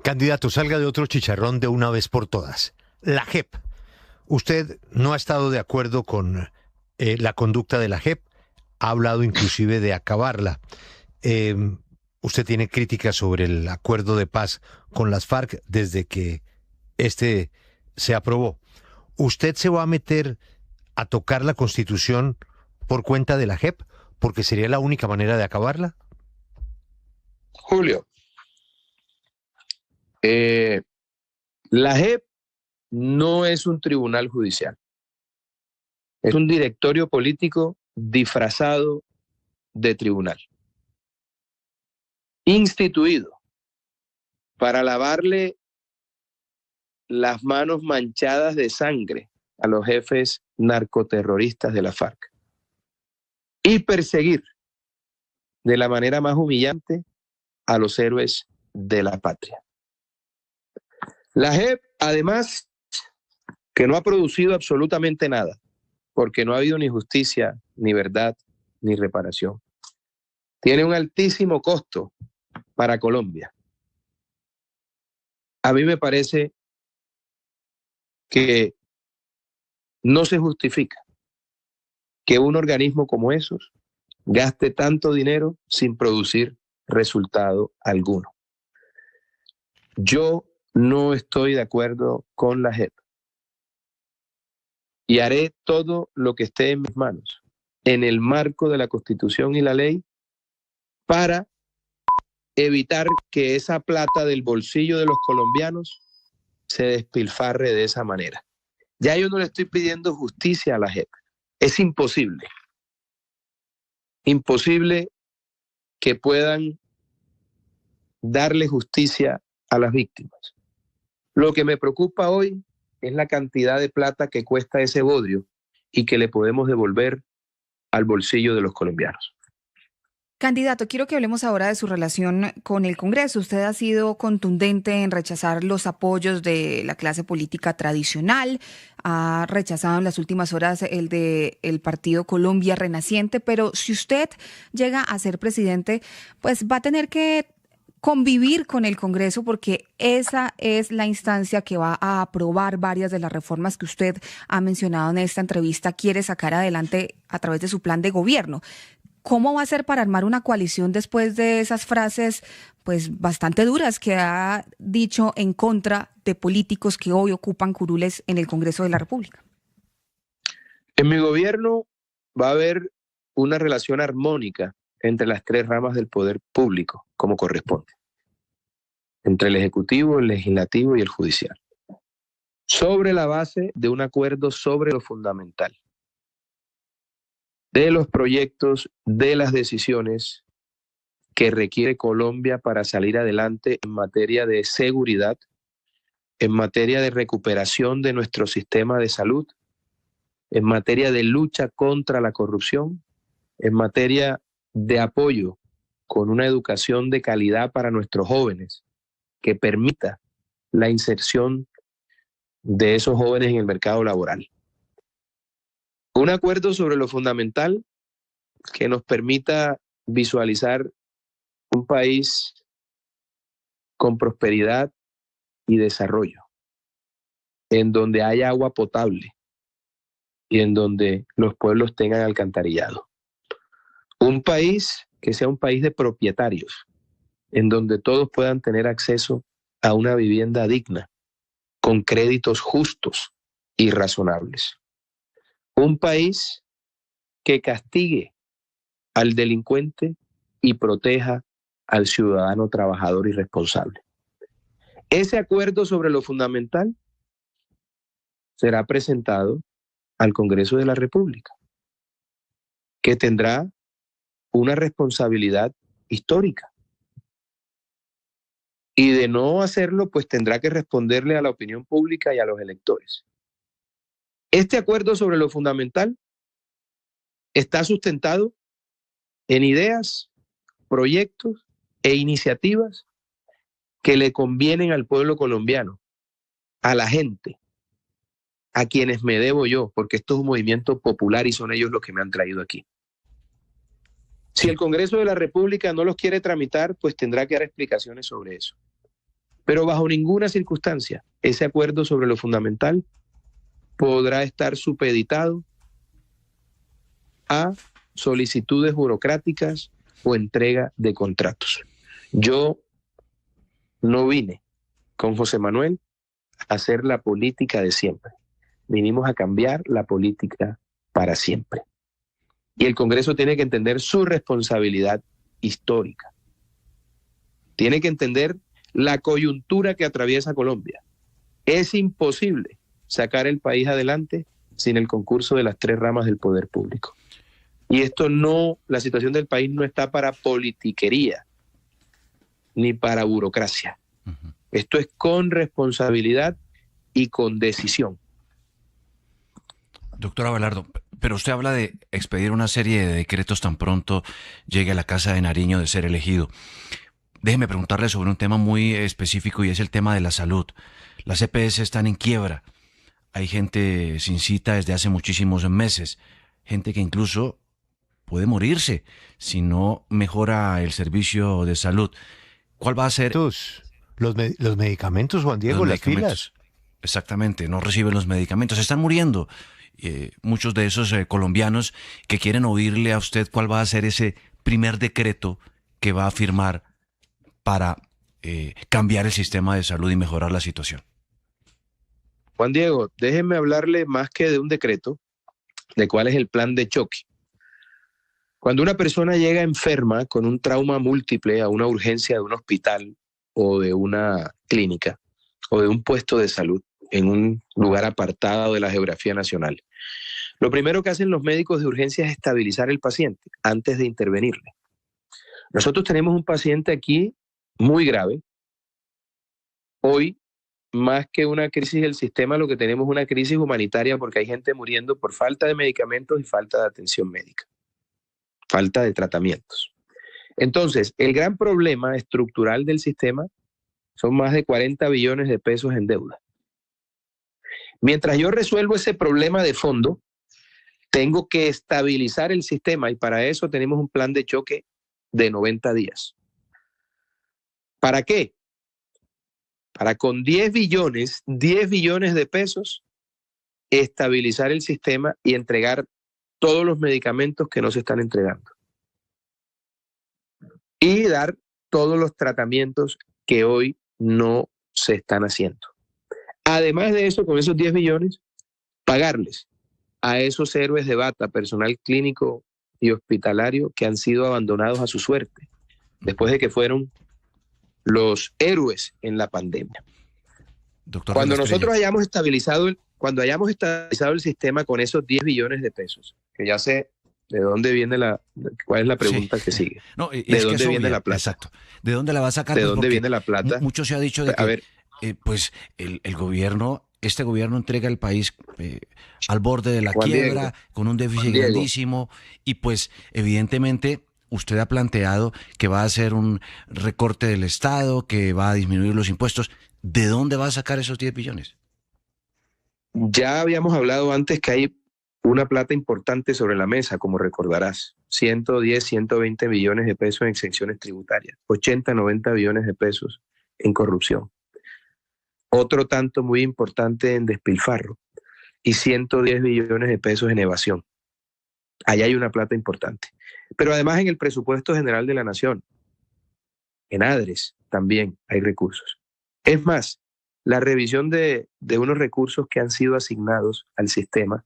Candidato, salga de otro chicharrón de una vez por todas. La JEP. Usted no ha estado de acuerdo con la conducta de la JEP, ha hablado inclusive de acabarla. Eh, Usted tiene críticas sobre el acuerdo de paz con las FARC desde que este se aprobó. ¿Usted se va a meter a tocar la Constitución por cuenta de la JEP? Porque sería la única manera de acabarla. Julio, la JEP no es un tribunal judicial. Es un directorio político disfrazado de tribunal, instituido para lavarle las manos manchadas de sangre a los jefes narcoterroristas de la FARC y perseguir de la manera más humillante a los héroes de la patria. La JEP, además, que no ha producido absolutamente nada, porque no ha habido ni justicia, ni verdad, ni reparación. Tiene un altísimo costo para Colombia. A mí me parece que no se justifica que un organismo como esos gaste tanto dinero sin producir resultado alguno. Yo no estoy de acuerdo con la JEP y haré todo lo que esté en mis manos, en el marco de la Constitución y la ley, para evitar que esa plata del bolsillo de los colombianos se despilfarre de esa manera. Ya yo no le estoy pidiendo justicia a la JEP. Es imposible. Imposible que puedan darle justicia a las víctimas. Lo que me preocupa hoy es la cantidad de plata que cuesta ese bodrio y que le podemos devolver al bolsillo de los colombianos. Candidato, quiero que hablemos ahora de su relación con el Congreso. Usted ha sido contundente en rechazar los apoyos de la clase política tradicional, ha rechazado en las últimas horas el del Partido Colombia Renaciente, pero si usted llega a ser presidente, pues va a tener que convivir con el Congreso porque esa es la instancia que va a aprobar varias de las reformas que usted ha mencionado en esta entrevista, quiere sacar adelante a través de su plan de gobierno. ¿Cómo va a ser para armar una coalición después de esas frases pues bastante duras que ha dicho en contra de políticos que hoy ocupan curules en el Congreso de la República? En mi gobierno va a haber una relación armónica entre las tres ramas del poder público, como corresponde, entre el Ejecutivo, el Legislativo y el Judicial, sobre la base de un acuerdo sobre lo fundamental, de los proyectos, de las decisiones que requiere Colombia para salir adelante en materia de seguridad, en materia de recuperación de nuestro sistema de salud, en materia de lucha contra la corrupción, en materia de apoyo con una educación de calidad para nuestros jóvenes que permita la inserción de esos jóvenes en el mercado laboral. Un acuerdo sobre lo fundamental que nos permita visualizar un país con prosperidad y desarrollo, en donde haya agua potable y en donde los pueblos tengan alcantarillado. Un país que sea un país de propietarios, en donde todos puedan tener acceso a una vivienda digna, con créditos justos y razonables. Un país que castigue al delincuente y proteja al ciudadano trabajador y responsable. Ese acuerdo sobre lo fundamental será presentado al Congreso de la República, que tendrá una responsabilidad histórica. Y de no hacerlo, pues tendrá que responderle a la opinión pública y a los electores. Este acuerdo sobre lo fundamental está sustentado en ideas, proyectos e iniciativas que le convienen al pueblo colombiano, a la gente, a quienes me debo yo, porque esto es un movimiento popular y son ellos los que me han traído aquí. Si el Congreso de la República no los quiere tramitar, pues tendrá que dar explicaciones sobre eso. Pero bajo ninguna circunstancia ese acuerdo sobre lo fundamental podrá estar supeditado a solicitudes burocráticas o entrega de contratos. Yo no vine con José Manuel a hacer la política de siempre. Vinimos a cambiar la política para siempre. Y el Congreso tiene que entender su responsabilidad histórica. Tiene que entender la coyuntura que atraviesa Colombia. Es imposible sacar el país adelante sin el concurso de las tres ramas del poder público. Y esto no, la situación del país no está para politiquería ni para burocracia. Esto es con responsabilidad y con decisión. Doctor Abelardo, pero usted habla de expedir una serie de decretos tan pronto llegue a la Casa de Nariño de ser elegido. Déjeme preguntarle sobre un tema muy específico y es el tema de la salud. Las EPS están en quiebra. Hay gente sin cita desde hace muchísimos meses. Gente que incluso puede morirse si no mejora el servicio de salud. ¿Cuál va a ser? Los medicamentos, Juan Diego, las filas. Exactamente, no reciben los medicamentos. Están muriendo muchos de esos colombianos que quieren oírle a usted cuál va a ser ese primer decreto que va a firmar para cambiar el sistema de salud y mejorar la situación. Juan Diego, déjenme hablarle más que de un decreto, de cuál es el plan de choque. Cuando una persona llega enferma con un trauma múltiple a una urgencia de un hospital o de una clínica o de un puesto de salud en un lugar apartado de la geografía nacional, lo primero que hacen los médicos de urgencia es estabilizar el paciente antes de intervenirle. Nosotros tenemos un paciente aquí muy grave. Hoy, más que una crisis del sistema, lo que tenemos es una crisis humanitaria porque hay gente muriendo por falta de medicamentos y falta de atención médica, falta de tratamientos. Entonces, el gran problema estructural del sistema son más de 40 billones de pesos en deuda. Mientras yo resuelvo ese problema de fondo, tengo que estabilizar el sistema y para eso tenemos un plan de choque de 90 días. ¿Para qué? Para con 10 billones de pesos, estabilizar el sistema y entregar todos los medicamentos que no se están entregando. Y dar todos los tratamientos que hoy no se están haciendo. Además de eso, con esos 10 billones, pagarles a esos héroes de bata, personal clínico y hospitalario que han sido abandonados a su suerte, después de que fueron los héroes en la pandemia. Doctor, cuando nosotros hayamos estabilizado el sistema con esos 10 billones de pesos, que ya sé de dónde viene cuál es la pregunta que sigue. No, ¿De dónde viene la plata? Exacto. ¿De dónde la va a sacar? ¿De dónde viene la plata? Mucho se ha dicho de que el gobierno, este gobierno entrega el país al borde de la quiebra, con un déficit grandísimo, y pues evidentemente usted ha planteado que va a hacer un recorte del Estado, que va a disminuir los impuestos. ¿De dónde va a sacar esos 10 billones? Ya habíamos hablado antes que hay una plata importante sobre la mesa, como recordarás. 110, 120 millones de pesos en exenciones tributarias, 80, 90 billones de pesos en corrupción. Otro tanto muy importante en despilfarro y 110 billones de pesos en evasión. Allá hay una plata importante. Pero además en el presupuesto general de la Nación, en ADRES también hay recursos. Es más, la revisión de unos recursos que han sido asignados al sistema,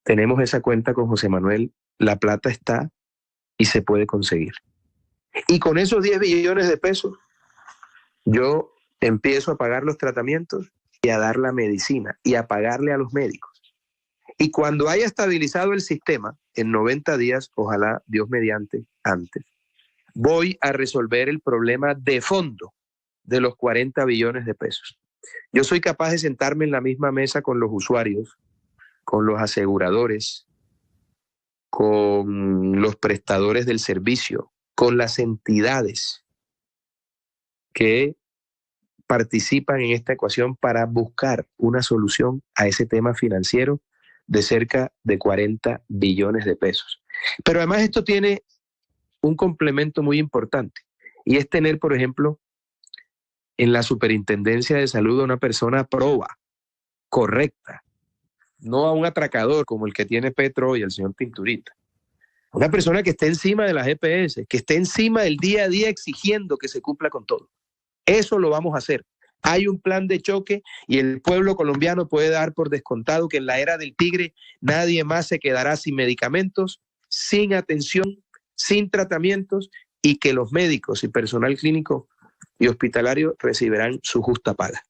tenemos esa cuenta con José Manuel, la plata está y se puede conseguir. Y con esos 10 billones de pesos, yo empiezo a pagar los tratamientos y a dar la medicina y a pagarle a los médicos. Y cuando haya estabilizado el sistema, en 90 días, ojalá Dios mediante antes, voy a resolver el problema de fondo de los 40 billones de pesos. Yo soy capaz de sentarme en la misma mesa con los usuarios, con los aseguradores, con los prestadores del servicio, con las entidades que participan en esta ecuación para buscar una solución a ese tema financiero de cerca de 40 billones de pesos. Pero además esto tiene un complemento muy importante y es tener, por ejemplo, en la superintendencia de salud a una persona proba, correcta, no a un atracador como el que tiene Petro y el señor Pinturita. Una persona que esté encima de las EPS, que esté encima del día a día exigiendo que se cumpla con todo. Eso lo vamos a hacer. Hay un plan de choque y el pueblo colombiano puede dar por descontado que en la era del tigre nadie más se quedará sin medicamentos, sin atención, sin tratamientos, y que los médicos y personal clínico y hospitalario recibirán su justa paga.